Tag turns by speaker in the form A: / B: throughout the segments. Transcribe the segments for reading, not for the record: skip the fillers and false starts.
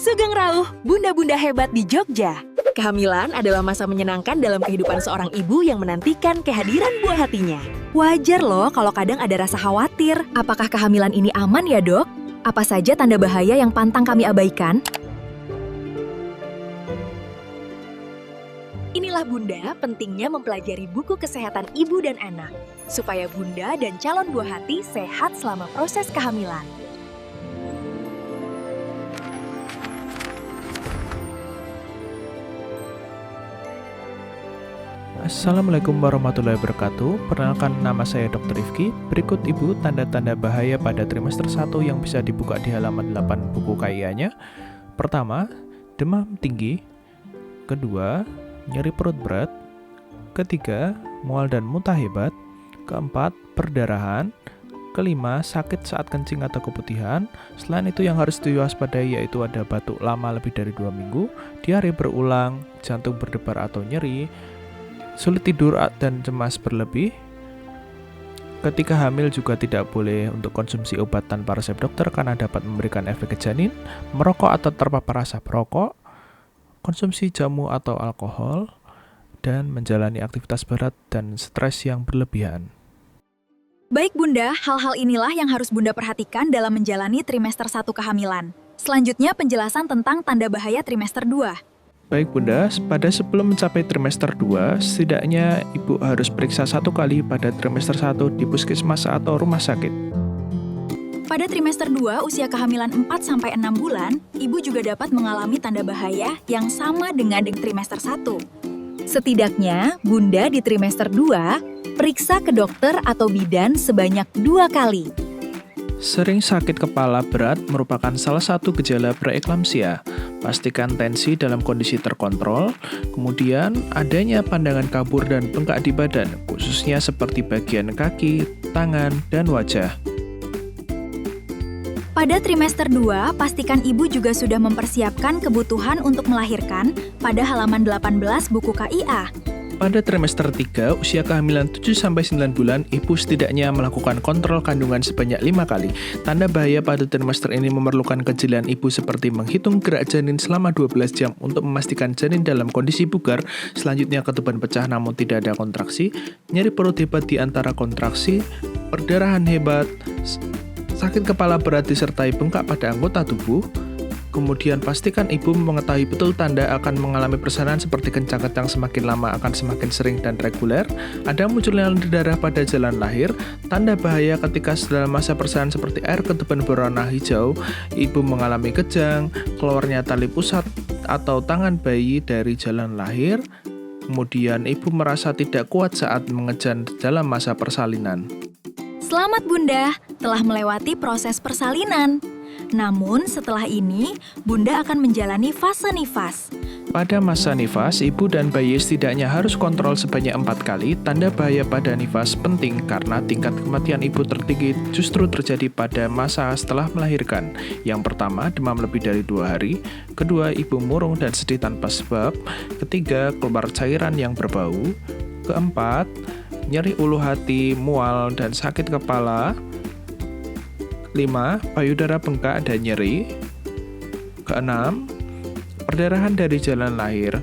A: Sugeng Rauh, bunda-bunda hebat di Jogja. Kehamilan adalah masa menyenangkan dalam kehidupan seorang ibu yang menantikan kehadiran buah hatinya. Wajar loh kalau kadang ada rasa khawatir. Apakah kehamilan ini aman ya, Dok? Apa saja tanda bahaya yang pantang kami abaikan? Inilah Bunda pentingnya mempelajari buku kesehatan ibu dan anak, supaya Bunda dan calon buah hati sehat selama proses kehamilan.
B: Assalamualaikum warahmatullahi wabarakatuh. Perkenalkan, nama saya Dr. Rifki. Berikut Ibu tanda-tanda bahaya pada trimester 1 yang bisa dibuka di halaman 8 buku KIA-nya. Pertama, demam tinggi. Kedua, nyeri perut berat. Ketiga, mual dan muntah hebat. Keempat, perdarahan. Kelima, sakit saat kencing atau keputihan. Selain itu yang harus diwaspadai yaitu ada batuk lama lebih dari 2 minggu, diare berulang, jantung berdebar atau nyeri, sulit tidur dan cemas berlebih. Ketika hamil juga tidak boleh untuk konsumsi obat tanpa resep dokter karena dapat memberikan efek ke janin, merokok atau terpapar asap rokok, konsumsi jamu atau alkohol, dan menjalani aktivitas berat dan stres yang berlebihan.
C: Baik Bunda, hal-hal inilah yang harus Bunda perhatikan dalam menjalani trimester 1 kehamilan. Selanjutnya penjelasan tentang tanda bahaya trimester 2.
B: Baik Bunda, sebelum mencapai trimester 2, setidaknya Ibu harus periksa 1 kali pada trimester 1 di puskesmas atau rumah sakit.
C: Pada trimester 2, usia kehamilan 4-6 bulan, Ibu juga dapat mengalami tanda bahaya yang sama dengan di trimester 1. Setidaknya, Bunda di trimester 2, periksa ke dokter atau bidan sebanyak 2 kali.
B: Sering sakit kepala berat merupakan salah satu gejala preeklamsia. Pastikan tensi dalam kondisi terkontrol, kemudian adanya pandangan kabur dan bengkak di badan, khususnya seperti bagian kaki, tangan, dan wajah.
C: Pada trimester 2, pastikan ibu juga sudah mempersiapkan kebutuhan untuk melahirkan pada halaman 18 buku KIA.
B: Pada trimester 3, usia kehamilan 7-9 bulan, ibu setidaknya melakukan kontrol kandungan sebanyak 5 kali. Tanda bahaya pada trimester ini memerlukan kejelian ibu seperti menghitung gerak janin selama 12 jam untuk memastikan janin dalam kondisi bugar, selanjutnya ketuban pecah namun tidak ada kontraksi, nyeri perut hebat di antara kontraksi, perdarahan hebat, sakit kepala berat disertai bengkak pada anggota tubuh. Kemudian pastikan ibu mengetahui betul tanda akan mengalami persalinan seperti kencang-kencang semakin lama akan semakin sering dan reguler, ada munculnya lendir darah pada jalan lahir, tanda bahaya ketika dalam masa persalinan seperti air ketuban berwarna hijau, ibu mengalami kejang, keluarnya tali pusat atau tangan bayi dari jalan lahir, kemudian ibu merasa tidak kuat saat mengejan dalam masa persalinan.
C: Selamat Bunda, telah melewati proses persalinan. Namun setelah ini, Bunda akan menjalani fase nifas.
B: Pada masa nifas, ibu dan bayi setidaknya harus kontrol sebanyak 4 kali. Tanda bahaya pada nifas penting karena tingkat kematian ibu tertinggi justru terjadi pada masa setelah melahirkan. Yang pertama, demam lebih dari 2 hari. Kedua, ibu murung dan sedih tanpa sebab. Ketiga, keluar cairan yang berbau. Keempat, nyeri ulu hati, mual, dan sakit kepala. 5. Payudara bengkak dan nyeri. Keenam, perdarahan dari jalan lahir.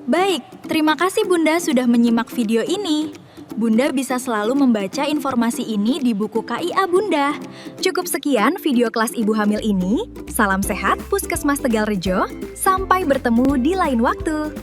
C: Baik, terima kasih Bunda sudah menyimak video ini. Bunda bisa selalu membaca informasi ini di buku KIA Bunda. Cukup sekian video kelas ibu hamil ini. Salam sehat Puskesmas Tegalrejo. Sampai bertemu di lain waktu.